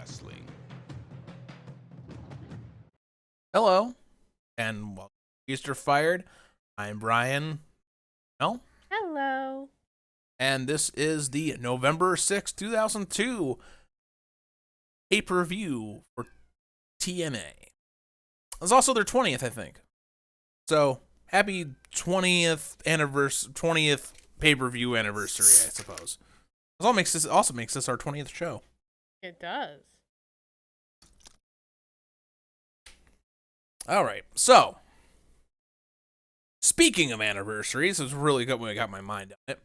wrestling. Hello, and welcome to Easter Fired. I'm Brian. Mel, Hello. and this is the November 6th, 2002 pay-per-view for TNA. It's also their 20th, I think. So, happy 20th anniversary, 20th pay-per-view anniversary, I suppose. This also makes this our 20th show. It does. All right, so speaking of anniversaries, it's really good when I got my mind on it.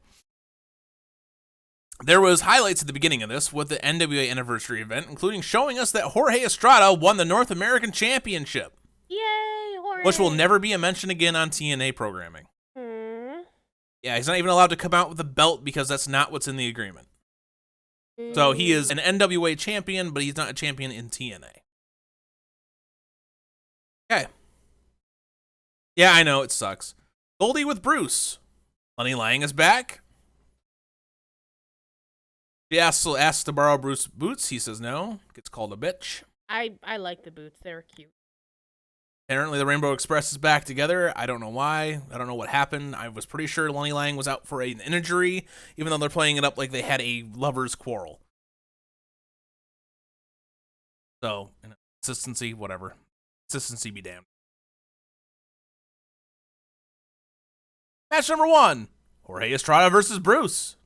There was highlights at the beginning of this with the NWA anniversary event, including showing us that Jorge Estrada won the North American Championship, Yay, Jorge. which will never be mentioned again on TNA programming. Yeah, he's not even allowed to come out with a belt because that's not what's in the agreement. So he is an NWA champion, but he's not a champion in TNA. Okay. Yeah, I know, it sucks. Goldie with Bruce. Lenny Lang is back. She asks to borrow Bruce's boots. He says no. Gets called a bitch. I like the boots. They're cute. Apparently, the Rainbow Express is back together. I don't know why. I don't know what happened. I was pretty sure Lenny Lang was out for an injury, even though they're playing it up like they had a lover's quarrel. So, consistency, whatever. Consistency be damned. Match number 1. Jorge Estrada versus Bruce.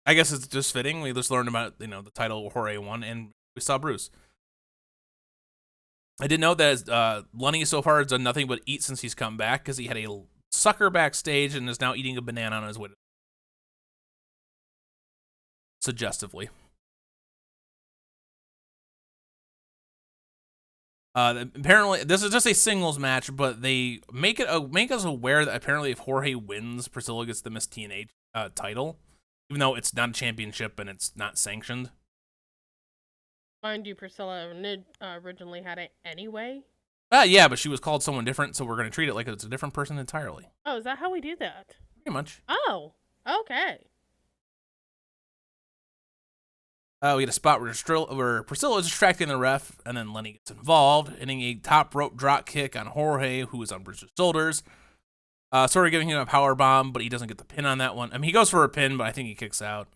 I guess it's just fitting. We just learned about, the title Jorge won, and we saw Bruce. I did know that Lenny so far has done nothing but eat since he's come back, because he had a sucker backstage and is now eating a banana on his way. Suggestively. Apparently, this is just a singles match, but they make us aware that apparently if Jorge wins, Priscilla gets the Miss TNA title, even though it's not a championship and it's not sanctioned. Mind you, Priscilla originally had it anyway. Yeah, but she was called someone different, so we're going to treat it like it's a different person entirely. Oh, is that how we do that? Pretty much. Oh, okay. We get a spot where Priscilla is distracting the ref, and then Lenny gets involved, hitting a top rope drop kick on Jorge, who is on Bruce's shoulders. Sort of giving him a power bomb, but he doesn't get the pin on that one. I mean, he goes for a pin, but I think he kicks out.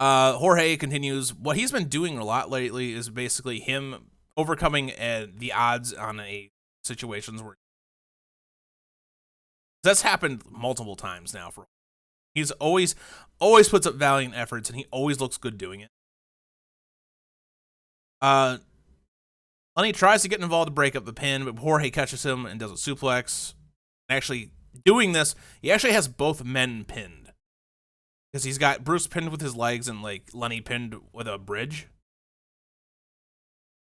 Jorge continues. What he's been doing a lot lately is basically him overcoming the odds on situations where that's happened multiple times now. He's always puts up valiant efforts, and he always looks good doing it. Lenny tries to get involved to break up the pin, but Jorge catches him and does a suplex. Actually, doing this, he actually has both men pinned. Because he's got Bruce pinned with his legs and Lenny pinned with a bridge.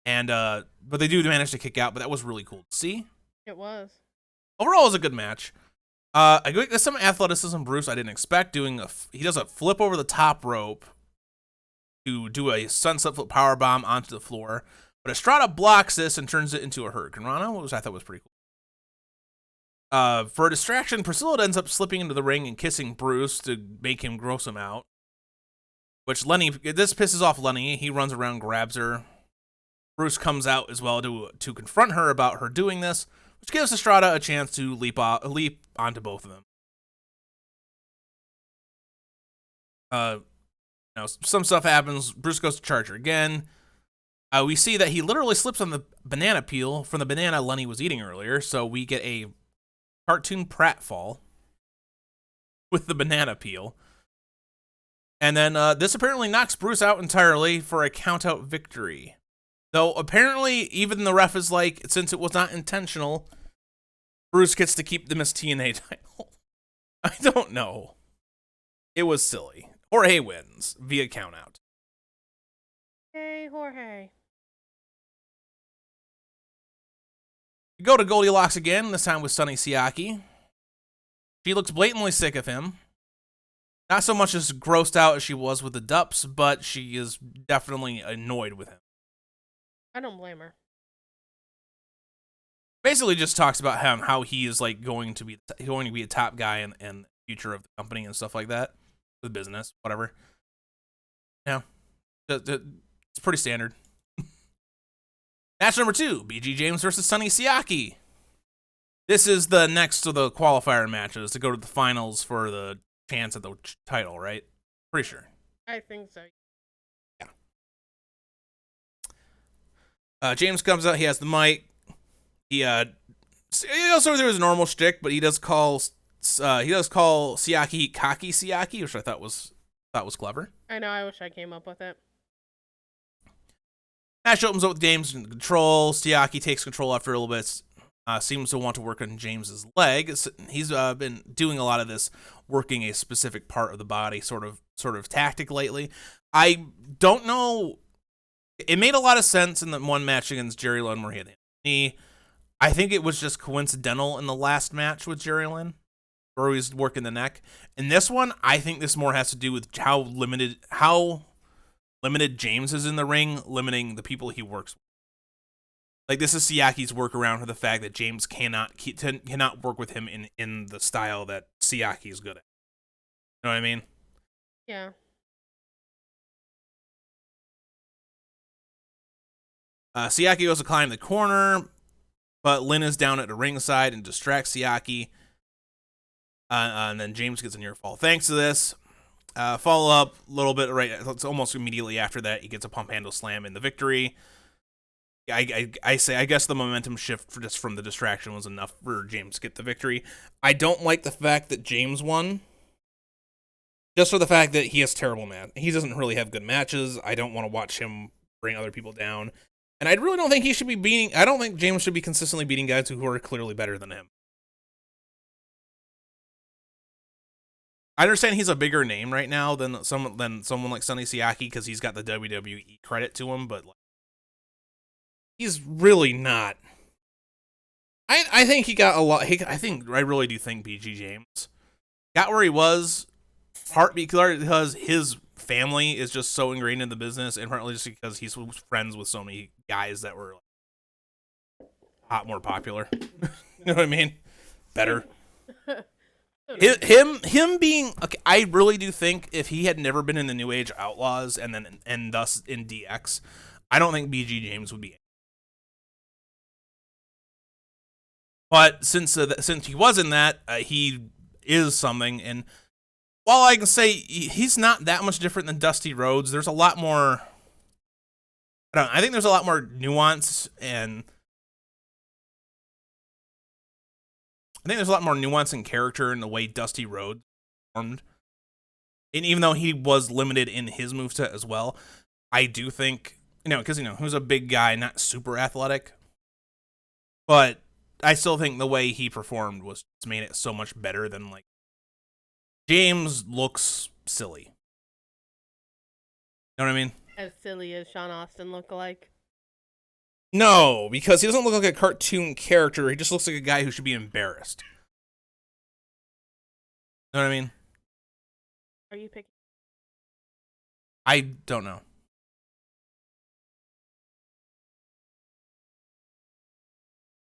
And but they do manage to kick out, but that was really cool to see. It was. Overall, it was a good match. There's some athleticism Bruce I didn't expect. He does a flip over the top rope to do a sunset flip power bomb onto the floor. But Estrada blocks this and turns it into a Hurricane Rana, which I thought was pretty cool. For a distraction, Priscilla ends up slipping into the ring and kissing Bruce to make him gross him out. This pisses off Lenny. He runs around, grabs her. Bruce comes out as well to confront her about her doing this, which gives Estrada a chance to leap onto both of them. Some stuff happens. Bruce goes to charge her again. We see that he literally slips on the banana peel from the banana Lenny was eating earlier, so we get a cartoon pratfall with the banana peel. And then this apparently knocks Bruce out entirely for a count-out victory. Though apparently even the ref is like, since it was not intentional, Bruce gets to keep the Miss TNA title. I don't know. It was silly. Jorge wins via count-out. Hey, Jorge. We go to Goldilocks again, this time with Sonny Siaki. She looks blatantly sick of him. Not so much as grossed out as she was with the Dups, but she is definitely annoyed with him. I don't blame her. Basically just talks about how he is going to be a top guy and future of the company and stuff like that. The business, whatever. Yeah, it's pretty standard. Match number 2, BG James versus Sonny Siaki. This is the next of the qualifier matches to go to the finals for the chance at the title, right? Pretty sure. I think so. Yeah. James comes out. He has the mic. He also there was a normal shtick, but he does call Siaki cocky Siaki, which I thought was clever. I know. I wish I came up with it. Match opens up with James in control. Siaki takes control after a little bit. Seems to want to work on James's leg. He's been doing a lot of this, working a specific part of the body, sort of tactic lately. I don't know. It made a lot of sense in the one match against Jerry Lynn where he had the knee. I think it was just coincidental in the last match with Jerry Lynn, where he was working the neck. In this one, I think this more has to do with how limited James is in the ring, limiting the people he works with. Like, this is Siaki's workaround for the fact that James cannot work with him in the style that Siaki is good at. You know what I mean? Yeah. Siaki goes to climb the corner, but Lynn is down at the ringside and distracts Siaki. And then James gets a near fall. Thanks to this. Follow up a little bit, right? It's almost immediately after that, he gets a pump handle slam in the victory. I guess the momentum shift from the distraction was enough for James to get the victory. I don't like the fact that James won. Just for the fact that he has terrible match. He doesn't really have good matches. I don't want to watch him bring other people down. And I really don't think he should be I don't think James should be consistently beating guys who are clearly better than him. I understand he's a bigger name right now than someone like Sonny Siaki because he's got the WWE credit to him, but he's really not. I think he got a lot. I really do think BG James got where he was, part because his family is just so ingrained in the business, and partly just because he's friends with so many guys that were more popular. You know what I mean? Better. Him being okay, I really do think if he had never been in the New Age Outlaws and thus in DX, I don't think BG James would be. But since he was in that, he is something. And while I can say he's not that much different than Dusty Rhodes, there's a lot more. I think there's a lot more nuance and. I think there's a lot more nuance and character in the way Dusty Rhodes performed. And even though he was limited in his moveset as well, I do think, because, he was a big guy, not super athletic. But I still think the way he performed made it so much better than, James looks silly. You know what I mean? As silly as Sean Austin look like. No, because he doesn't look like a cartoon character. He just looks like a guy who should be embarrassed. You know what I mean? Are you picking? I don't know.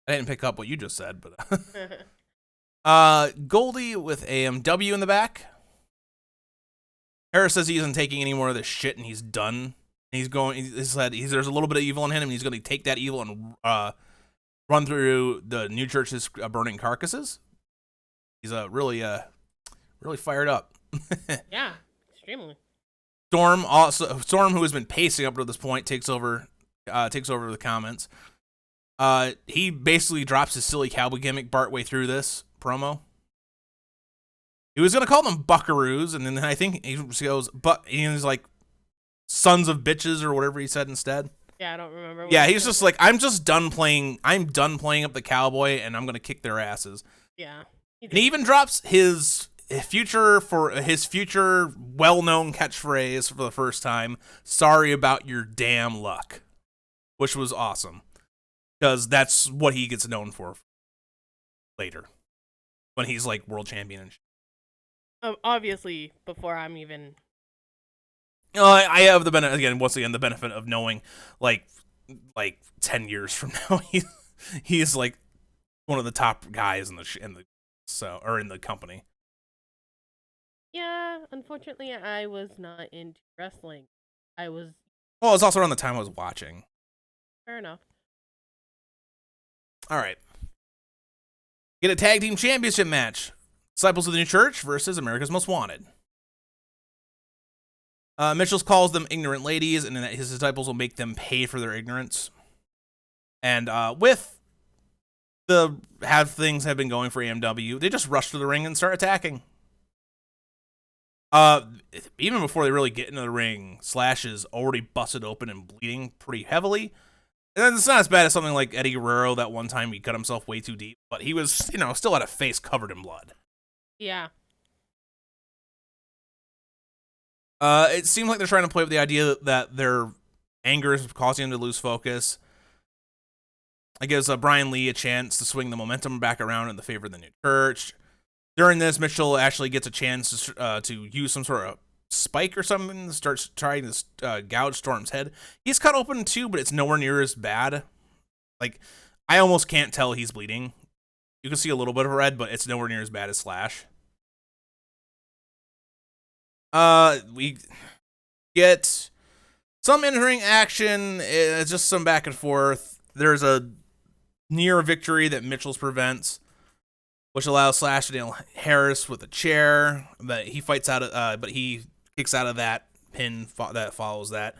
I didn't pick up what you just said, but Goldie with AMW in the back. Harris says he isn't taking any more of this shit and he's done. He's going. There's a little bit of evil in him, and he's going to take that evil and run through the new church's burning carcasses. He's really fired up. Yeah, extremely. Storm, who has been pacing up to this point, takes over the comments. He basically drops his silly cowboy gimmick partway through this promo. He was going to call them buckaroos, and then I think he goes, he's like, sons of bitches or whatever he said instead. Yeah, I don't remember. Yeah, he's just like, I'm done playing up the cowboy, and I'm going to kick their asses. Yeah. And he even drops his future well-known catchphrase for the first time, sorry about your damn luck, which was awesome. Because that's what he gets known for later, when he's world champion and shit. Obviously, before I'm even... I have the benefit of knowing, 10 years from now, he's one of the top guys in the company. Yeah, unfortunately, I was not into wrestling I was Well, it's also around the time I was watching. fair enough. All right. Get a tag team championship match. Disciples of the New Church versus America's Most Wanted. Mitchell calls them ignorant ladies, and that his disciples will make them pay for their ignorance. And with the how things have been going for AMW, they just rush to the ring and start attacking. Even before they really get into the ring, Slash is already busted open and bleeding pretty heavily. And it's not as bad as something like Eddie Guerrero that one time he cut himself way too deep, but he was, still had a face covered in blood. Yeah. It seems like they're trying to play with the idea that their anger is causing them to lose focus. It gives Brian Lee a chance to swing the momentum back around in the favor of the New Church. During this, Mitchell actually gets a chance to use some sort of spike or something, starts trying to gouge Storm's head. He's cut open too, but it's nowhere near as bad. Like, I almost can't tell he's bleeding. You can see a little bit of red, but it's nowhere near as bad as Slash. We get some in-ring action. It's just some back and forth. There's a near victory that Mitchell's prevents, which allows Slash to nail Harris with a chair. But he fights out of, but he kicks out of that pin that follows that.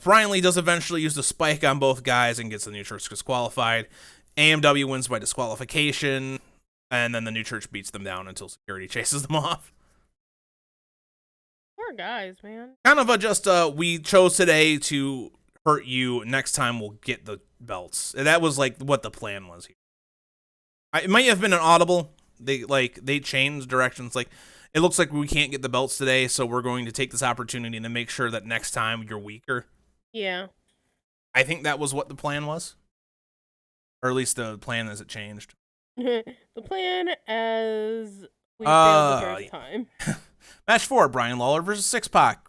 Brian Lee does eventually use the spike on both guys and gets the New Church disqualified. AMW wins by disqualification, and then the New Church beats them down until security chases them off. Poor guys, man. Kind of we chose today to hurt you. Next time we'll get the belts. And that was like what the plan was here. It might have been an audible. They changed directions. Like, it looks like we can't get the belts today, so we're going to take this opportunity to make sure that next time you're weaker. Yeah. I think that was what the plan was. Or at least the plan as it changed. The plan as we failed the first time. Match 4, Brian Lawler versus 6-Pac.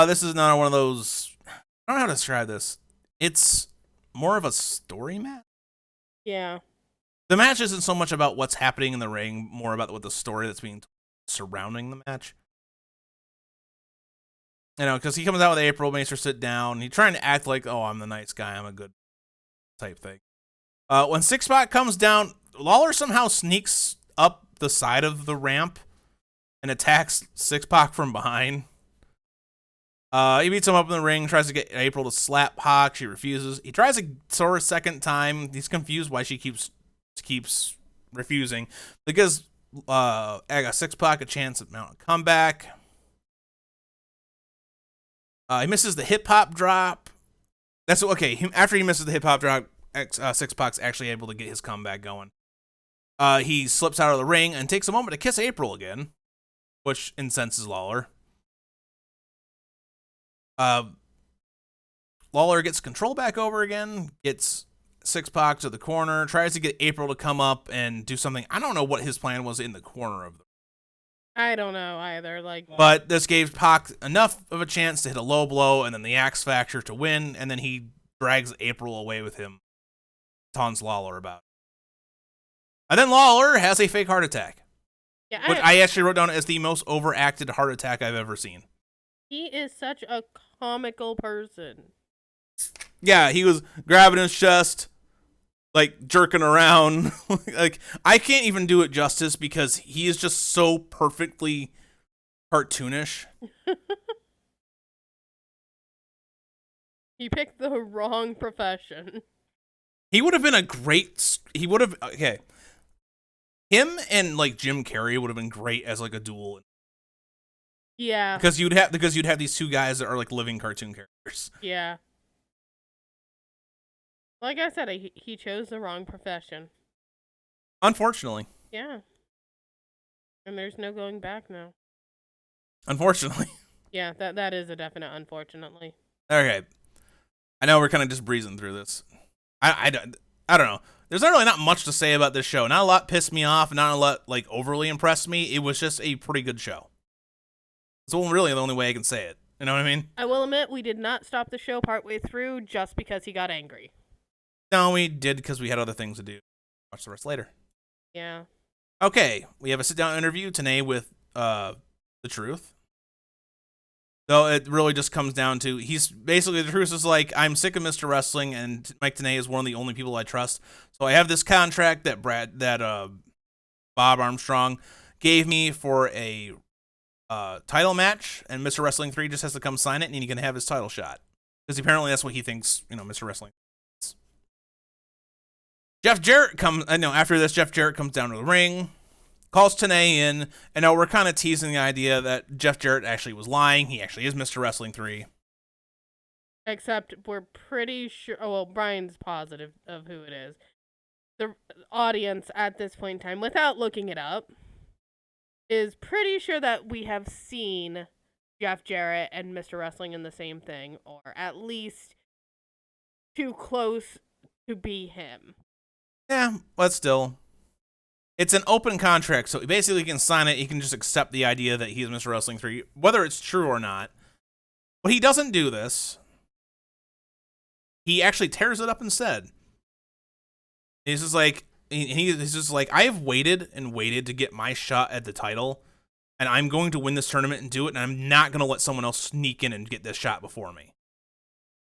This is not one of those... I don't know how to describe this. It's more of a story match. Yeah. The match isn't so much about what's happening in the ring, more about what the story that's being surrounding the match. Because he comes out with April, makes her sit down. He's trying to act like, oh, I'm the nice guy, I'm a good type thing. When 6-Pac comes down, Lawler somehow sneaks up the side of the ramp and attacks 6-Pac from behind. He beats him up in the ring, tries to get April to slap Pac. She refuses. He tries a second time. He's confused why she keeps refusing, because I got 6-Pac a chance at mount a comeback. He misses the hip hop drop. That's okay. After he misses the hip hop drop, 6-Pac's actually able to get his comeback going. He slips out of the ring and takes a moment to kiss April again, which incenses Lawler. Lawler gets control back over again, gets 6-Pac to the corner, tries to get April to come up and do something. I don't know what his plan was in the corner of the... I don't know either. But this gave Pac enough of a chance to hit a low blow and then the axe fracture to win, and then he drags April away with him, taunts Lawler about it. And then Lawler has a fake heart attack, which I actually wrote down as the most overacted heart attack I've ever seen. He is such a comical person. Yeah, he was grabbing his chest, like jerking around. Like, I can't even do it justice because he is just so perfectly cartoonish. He picked the wrong profession. He would have been okay. Him and like Jim Carrey would have been great as like a duel. Yeah. Because you'd have these two guys that are like living cartoon characters. Yeah. Like I said, he chose the wrong profession. Unfortunately. Yeah. And there's no going back now. Unfortunately. Yeah, that is a definite unfortunately. Okay. I know we're kind of just breezing through this. I don't know. There's not much to say about this show. Not a lot pissed me off. Not a lot like overly impressed me. It was just a pretty good show. It's really the only way I can say it. You know what I mean? I will admit we did not stop the show partway through just because he got angry. No, we did because we had other things to do. Watch the rest later. Yeah. Okay, we have a sit-down interview today with The Truth. So it really just comes down to he's basically the truth is like I'm sick of Mr. Wrestling and Mike Tenay is one of the only people I trust. So I have this contract that Bob Armstrong gave me for a title match, and Mr. Wrestling 3 just has to come sign it, and he can have his title shot because apparently that's what he thinks. Mr. Wrestling. After this, Jeff Jarrett comes down to the ring, calls Tenay in, and now we're kind of teasing the idea that Jeff Jarrett actually was lying. He actually is Mr. Wrestling 3. Except we're pretty sure. Oh, well, Brian's positive of who it is. The audience at this point in time, without looking it up, is pretty sure that we have seen Jeff Jarrett and Mr. Wrestling in the same thing, or at least too close to be him. Yeah, but still. It's an open contract, so he basically can sign it. He can just accept the idea that he's Mr. Wrestling 3, whether it's true or not. But he doesn't do this. He actually tears it up instead. He's just like, I have waited and waited to get my shot at the title, and I'm going to win this tournament and do it, and I'm not going to let someone else sneak in and get this shot before me.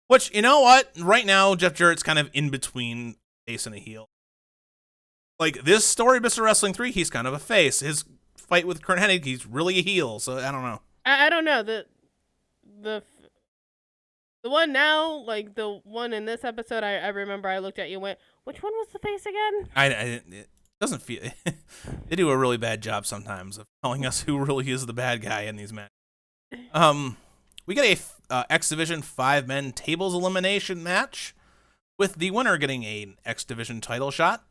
Which, you know what? Right now, Jeff Jarrett's kind of in between face and a heel. Like, this story, Mr. Wrestling 3, he's kind of a face. His fight with Kurt Hennig, he's really a heel, so I don't know. I don't know. The one now, like, the one in this episode, I remember I looked at you and went, which one was the face again? It doesn't feel... They do a really bad job sometimes of telling us who really is the bad guy in these matches. We get a X Division 5-men tables elimination match with the winner getting a X Division title shot.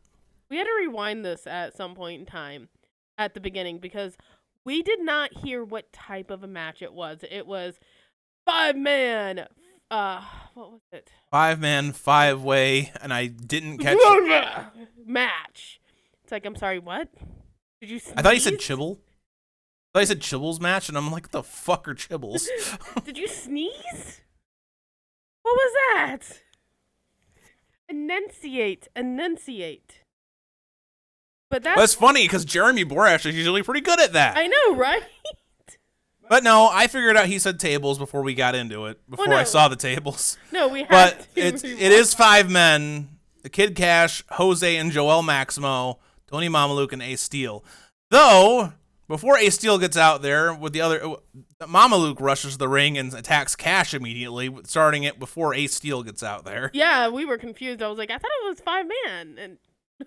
We had to rewind this at some point in time at the beginning because we did not hear what type of a match it was. It was 5-man. What was it? 5-man, 5-way, and I didn't catch match. It's like, I'm sorry, what? Did you sneeze? I thought he said Chibble. I thought he said Chibble's match, and I'm like, what the fuck are Chibbles? Did you sneeze? What was that? Enunciate. But that's funny because Jeremy Borash is usually pretty good at that. I know, right? But no, I figured out he said tables before we got into it. Before I saw the tables. No, we had. But it is 5 men: the Kid Cash, Jose and Joel Maximo, Tony Mamaluke, and Ace Steel. Though before Ace Steel gets out there with the other, Mamaluke rushes the ring and attacks Cash immediately, starting it before Ace Steel gets out there. Yeah, we were confused. I was like, I thought it was 5-man, and.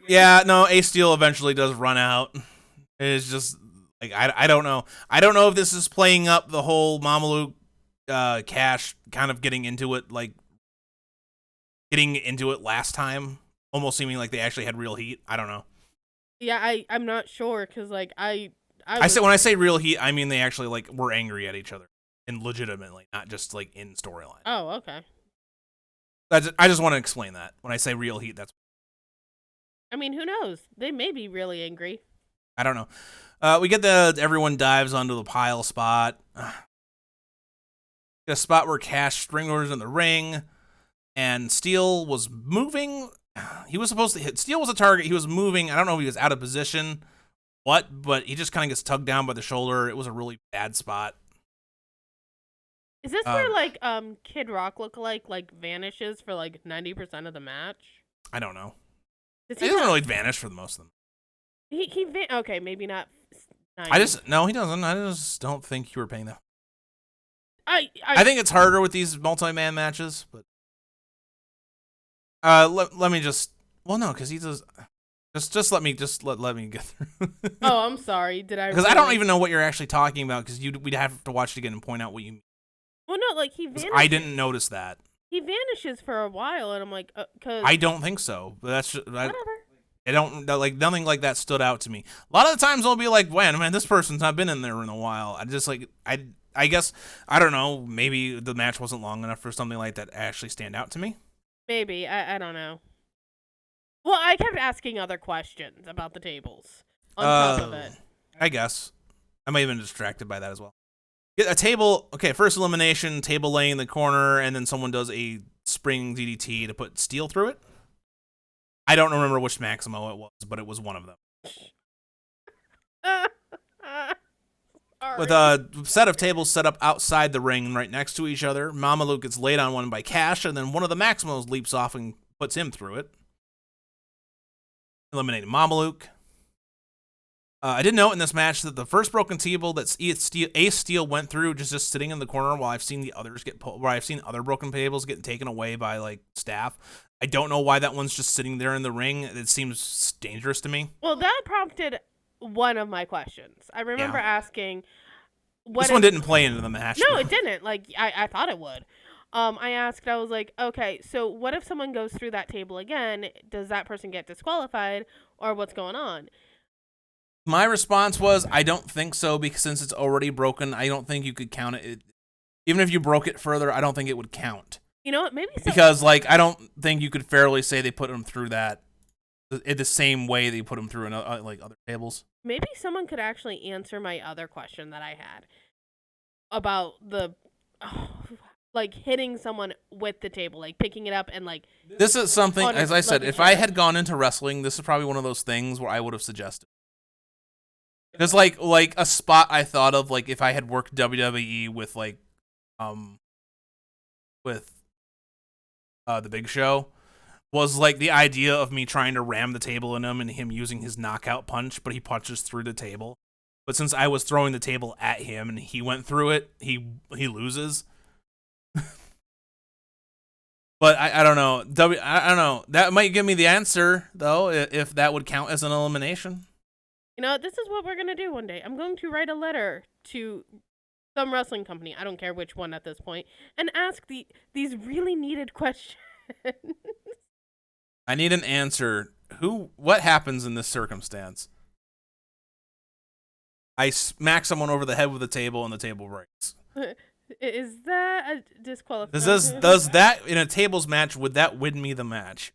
Yeah, no, Ace Steel eventually does run out. It's just like I don't know. I don't know if this is playing up the whole Mamaluke Cash kind of getting into it last time, almost seeming like they actually had real heat. I don't know. Yeah, I'm not sure because like I said when I say real heat, I mean they actually like were angry at each other and legitimately, not just like in storyline. Oh, okay. I just want to explain that when I say real heat. That's. I mean, who knows? They may be really angry. I don't know. We get everyone dives onto the pile spot. A spot where Cash stringers in the ring, and Steel was moving. He was supposed to hit. Steel was a target. He was moving. I don't know if he was out of position, but he just kind of gets tugged down by the shoulder. It was a really bad spot. Is this where like Kid Rock lookalike like vanishes for like 90% of the match? I don't know. He doesn't really vanish for the most of them. Okay, maybe not. 90. No, he doesn't. I just don't think you were paying that. I think it's harder with these multi-man matches, but let me just. Well, no, because he does. Just let me get through. Oh, I'm sorry. Did I? Because I don't even know what you're actually talking about. Because we'd have to watch it again and point out what you mean. Well, no, like he vanishes. I didn't notice that. He vanishes for a while, and I'm like, cause I don't think so. But that's just, whatever. I don't like nothing like that stood out to me. A lot of the times I'll be like, man, this person's not been in there in a while. I just like I guess I don't know. Maybe the match wasn't long enough for something like that to actually stand out to me. Maybe I don't know. Well, I kept asking other questions about the tables on top of it. I guess I might have been distracted by that as well. Get a table. Okay, first elimination, table laying in the corner, and then someone does a spring DDT to put Steel through it. I don't remember which Maximo it was, but it was one of them. with a set of tables set up outside the ring right next to each other. Mamaluke gets laid on one by Cash, and then one of the Maximos leaps off and puts him through it, eliminating Mamaluke. I did note in this match that the first broken table that Ace Steel went through just sitting in the corner while I've seen the others get pulled, where I've seen other broken tables get taken away by like staff. I don't know why that one's just sitting there in the ring. It seems dangerous to me. Well, that prompted one of my questions. I remember asking, this one didn't play into the match. No, it didn't. Like I thought it would. I asked, I was like, okay, so what if someone goes through that table again? Does that person get disqualified, or what's going on? My response was, I don't think so, because since it's already broken, I don't think you could count it. Even if you broke it further, I don't think it would count. You know what? Maybe because like I don't think you could fairly say they put them through that the same way they put them through in like other tables. Maybe someone could actually answer my other question that I had about the like hitting someone with the table, like picking it up and like. This is something, as I said, if I had gone into wrestling, this is probably one of those things where I would have suggested. Because like a spot I thought of, like if I had worked WWE with like the Big Show, was like the idea of me trying to ram the table in him and him using his knockout punch, but he punches through the table. But since I was throwing the table at him and he went through it, he loses. But I don't know. I don't know. That might give me the answer though, if that would count as an elimination. You know, this is what we're going to do one day. I'm going to write a letter to some wrestling company, I don't care which one at this point, and ask these really needed questions. I need an answer. What happens in this circumstance? I smack someone over the head with a table and the table breaks. Is that a disqualification? Does that, in a tables match, would that win me the match?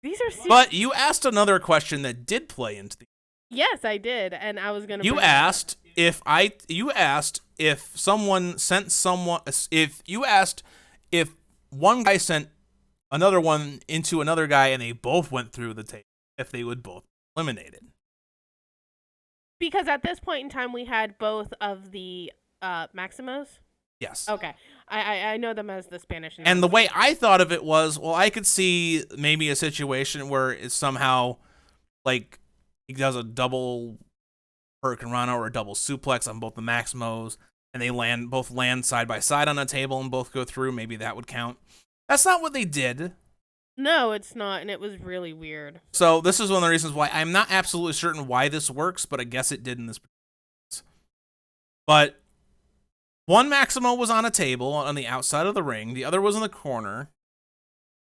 These are But you asked another question that did play into the. Yes, I did, and I was gonna. You asked if someone sent someone. If you asked if one guy sent another one into another guy and they both went through the table, if they would both be eliminated. Because at this point in time, we had both of the Maximos. Yes. Okay, I know them as the Spanish. And the way I thought of it was, well, I could see maybe a situation where it's somehow like. He does a double Hurricane Rana or a double suplex on both the Maximos, and they both land side by side on a table and both go through. Maybe that would count. That's not what they did. No, it's not, and it was really weird. So this is one of the reasons why I'm not absolutely certain why this works, but I guess it did in this case. But one Maximo was on a table on the outside of the ring. The other was in the corner,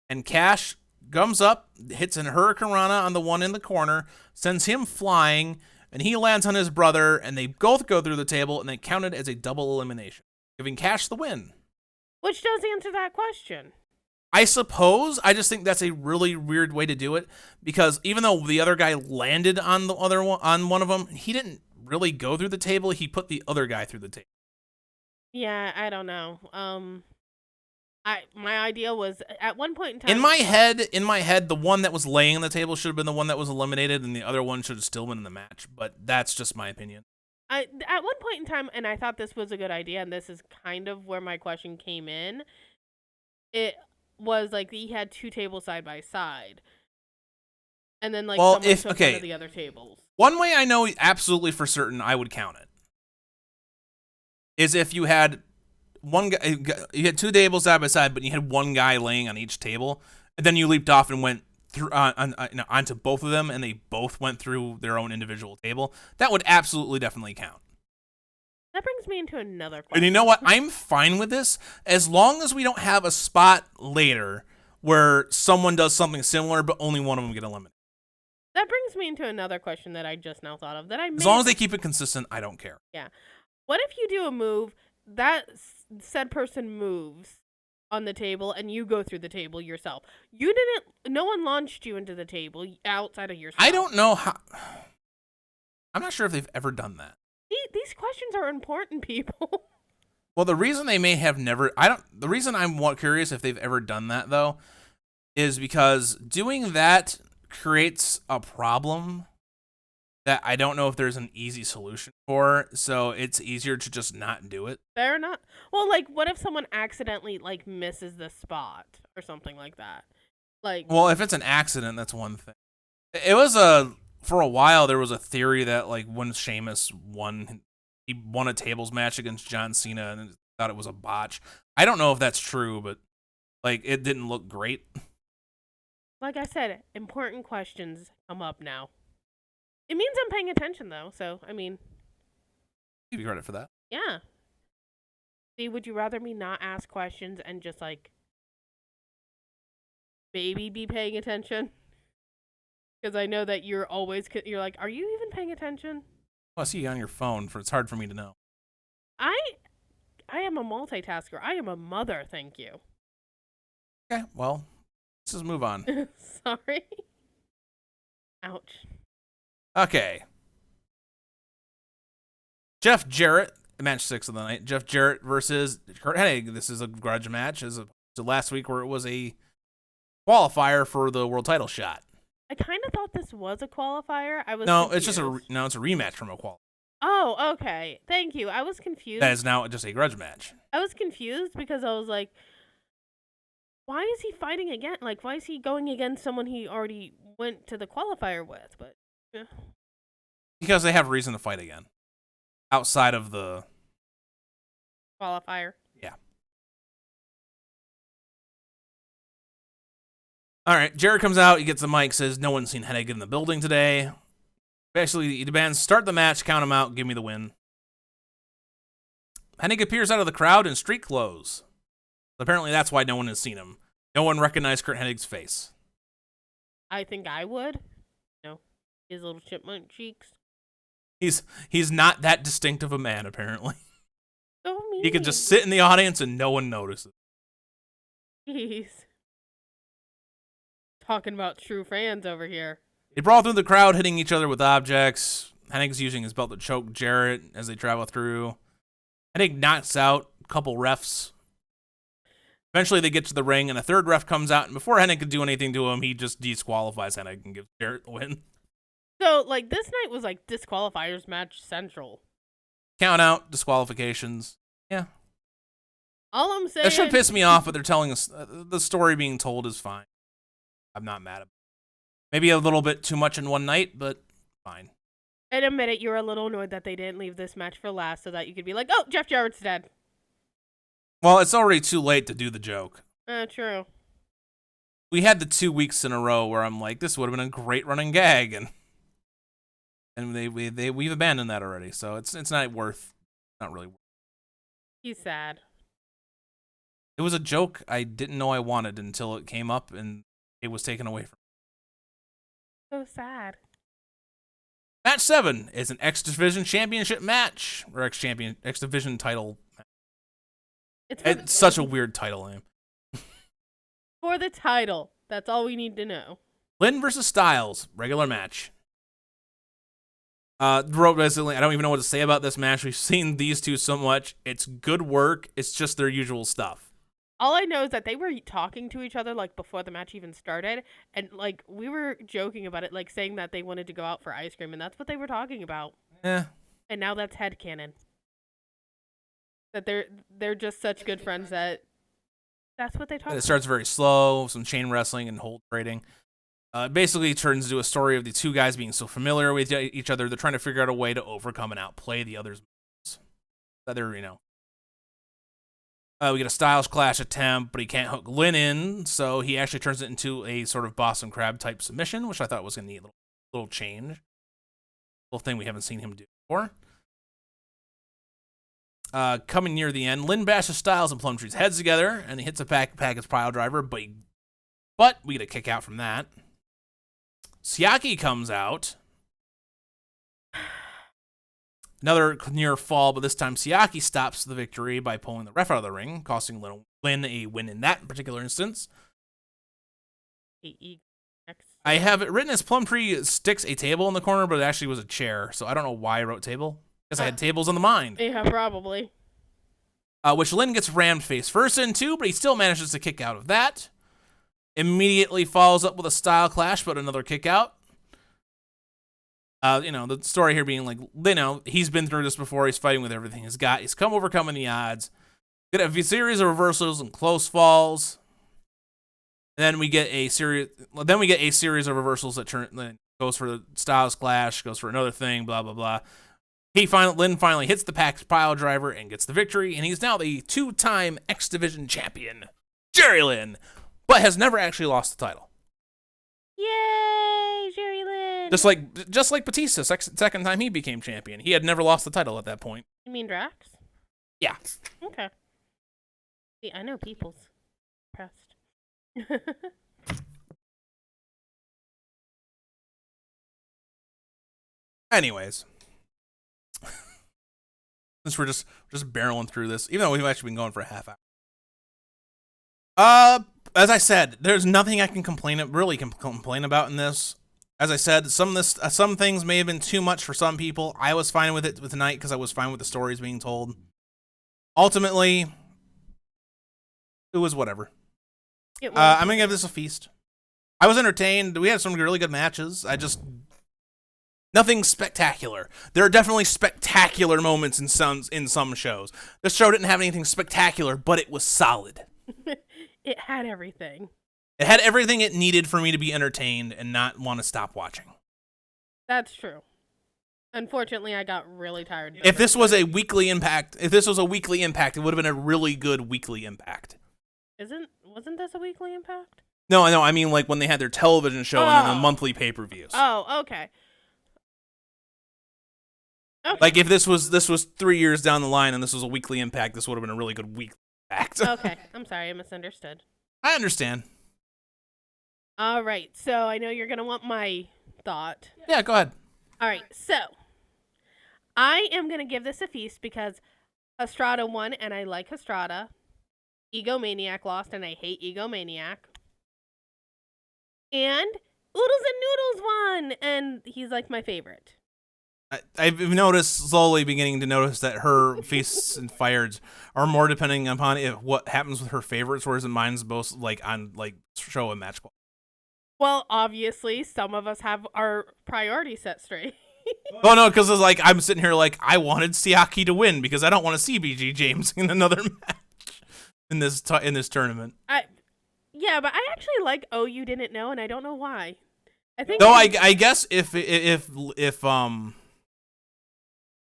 and Cash comes up, hits an Hurricane Rana on the one in the corner, sends him flying, and he lands on his brother, and they both go through the table, and they counted as a double elimination, giving Cash the win. Which does answer that question. I suppose. I just think that's a really weird way to do it, because even though the other guy landed on the other one, on one of them, he didn't really go through the table. He put the other guy through the table. Yeah, I don't know. My idea was at one point in time. In my head, the one that was laying on the table should have been the one that was eliminated, and the other one should have still been in the match. But that's just my opinion. At one point in time, and I thought this was a good idea, and this is kind of where my question came in. It was like he had two tables side by side, and then like someone took one of the other tables. One way I know absolutely for certain I would count it is if you had. One guy, you had two tables side by side, but you had one guy laying on each table, and then you leaped off and went through onto both of them, and they both went through their own individual table. That would absolutely definitely count. That brings me into another question. And you know what? I'm fine with this as long as we don't have a spot later where someone does something similar, but only one of them get eliminated. That brings me into another question that I just now thought of. As long as they keep it consistent, I don't care. Yeah. What if you do a move that said person moves on the table and you go through the table yourself? No one launched you into the table outside of yourself. I don't know how. I'm not sure if they've ever done that. These questions are important, people. Well, the reason they may have never, the reason I'm curious if they've ever done that though, is because doing that creates a problem that I don't know if there's an easy solution for, so it's easier to just not do it. Fair enough. Well, like, what if someone accidentally like misses the spot or something like that? Like, Well, if it's an accident, that's one thing. It was for a while there was a theory that like when Sheamus won, he won a tables match against John Cena and thought it was a botch. I don't know if that's true, but like it didn't look great. like I said, important questions come up now. It means I'm paying attention though, so I mean, Give you credit for that. yeah. See, would you rather me not ask questions and just like maybe be paying attention? Because I know that you're like, are you even paying attention? Well, I see you on your phone, it's hard for me to know. I am a multitasker. I am a mother, thank you. Okay, well, let's just move on. Sorry. Ouch. Okay. Jeff Jarrett, match 6 of the night. Jeff Jarrett versus Curt Hennig. This is a grudge match as opposed to last week where it was a qualifier for the world title shot. I kind of thought this was a qualifier. I was No, confused. it's just it's a rematch from a qualifier. Oh, okay. Thank you. I was confused. That is now just a grudge match. I was confused because I was like, why is he fighting again? Like, why is he going against someone he already went to the qualifier with? But yeah. Because they have reason to fight again. Outside of the Qualifier. Yeah. All right, Jarrett comes out, he gets the mic, says no one's seen Hennig in the building today. Basically, he demands start the match, count him out, give me the win. Hennig appears out of the crowd in street clothes. Apparently that's why no one has seen him. No one recognized Curt Hennig's face. I think I would. You know, his little chipmunk cheeks. He's not that distinct of a man, apparently. So mean. He could just sit in the audience and no one notices. Jeez. Talking about true fans over here. They brawl through the crowd, hitting each other with objects. Hennig's using his belt to choke Jarrett as they travel through. Hennig knocks out a couple refs. Eventually, they get to the ring, and a third ref comes out, and before Hennig can do anything to him, he just disqualifies Hennig and gives Jarrett the win. So, like, this night was like disqualifiers match central. Count out, disqualifications. Yeah. All I'm saying. That should piss me off, but they're telling us the story being told is fine. I'm not mad at it. Maybe a little bit too much in one night, but fine. And admit it, you're a little annoyed that they didn't leave this match for last so that you could be like, oh, Jeff Jarrett's dead. Well, it's already too late to do the joke. True. We had the 2 weeks in a row where I'm like, this would have been a great running gag, and we've abandoned that already. So it's not really worth. He's sad. It was a joke I didn't know I wanted until it came up and it was taken away from me. So sad. Match 7 is an X Division Championship match, or X Division title. It's such a weird title name. For the title. That's all we need to know. Lynn versus Styles, regular match. Basically, I don't even know what to say about this match. We've seen these two so much. It's good work. It's just their usual stuff. All I know is that they were talking to each other like before the match even started, and like we were joking about it, like saying that they wanted to go out for ice cream, and that's what they were talking about. Yeah. And now that's headcanon. That they're just such good friends that that's what they talk about. It starts very slow, some chain wrestling and hold trading. Basically turns into a story of the two guys being so familiar with each other, they're trying to figure out a way to overcome and outplay the other's moves. That they're, we get a Styles Clash attempt, but he can't hook Lynn in, so he actually turns it into a sort of Boston Crab type submission, which I thought was a neat little change. Little thing we haven't seen him do before. Coming near the end, Lynn bashes Styles and Plumtree's heads together, and he hits a package pile driver, but we get a kick out from that. Siaki comes out. Another near fall, but this time Siaki stops the victory by pulling the ref out of the ring, costing Lynn a win in that particular instance. I have it written as Plumtree sticks a table in the corner, but it actually was a chair, so I don't know why I wrote table. Because I had tables on the mind. Yeah, probably. Which Lynn gets rammed face first into, but he still manages to kick out of that. Immediately follows up with a style clash, but another kick out. The story here being like, he's been through this before. He's fighting with everything he's got. He's come overcoming the odds. Get a series of reversals and close falls. And then we get a series. Then we get a series of reversals that goes for the Styles Clash, goes for another thing, blah blah blah. Lynn finally hits the Pax pile driver and gets the victory, and he's now the 2-time X Division champion, Jerry Lynn, but has never actually lost the title. Yay, Jerry Lynn! Just like Batista, second time he became champion, he had never lost the title at that point. You mean Drax? Yeah. Okay. See, I know people's pressed. Anyways, since we're just barreling through this, even though we've actually been going for a half hour. As I said, there's nothing I can complain about in this. As I said, some things may have been too much for some people. I was fine with it tonight because I was fine with the stories being told. Ultimately, it was whatever. I'm gonna give this a feast. I was entertained. We had some really good matches. Nothing spectacular. There are definitely spectacular moments in some shows. This show didn't have anything spectacular, but it was solid. It had everything. It had everything it needed for me to be entertained and not want to stop watching. That's true. Unfortunately, I got really tired. If this was a weekly Impact, it would have been a really good weekly Impact. Wasn't this a weekly Impact? No, I mean like when they had their television show and then the monthly pay-per-views. Oh, okay. Okay. Like if this was 3 years down the line and this was a weekly Impact, this would have been a really good weekly Impact. Okay, I'm sorry, I misunderstood. I understand. All right, so I know you're gonna want my thought. Yeah, go ahead. All right, so I am gonna give this a feast because Estrada won, and I like Estrada. Egomaniac lost, and I hate Egomaniac. And Oodles and Noodles won, and he's like my favorite. I've slowly beginning to notice that her feasts and fires are more depending upon what happens with her favorites, whereas mine's both on show and match. Well, obviously, some of us have our priorities set straight. Oh no, because it's I'm sitting here I wanted Siaki to win because I don't want to see BG James in another match in this tournament. Yeah, but I actually like Oh You Didn't Know, and I don't know why. I think. Though I guess if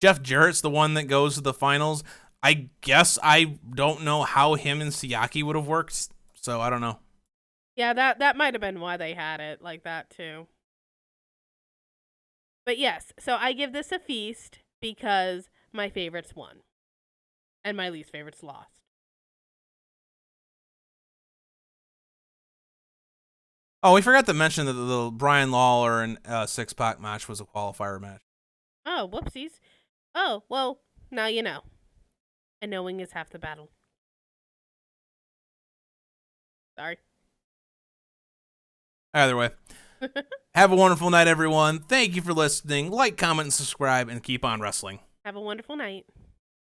Jeff Jarrett's the one that goes to the finals, I guess I don't know how him and Siaki would have worked. So I don't know. Yeah, that might have been why they had it like that too. But yes, so I give this a feast because my favorites won. And my least favorites lost. Oh, we forgot to mention that the Brian Lawler and Six-Pac match was a qualifier match. Oh, whoopsies. Oh, well, now you know. And knowing is half the battle. Sorry. Either way. Have a wonderful night, everyone. Thank you for listening. Like, comment, and subscribe, and keep on wrestling. Have a wonderful night.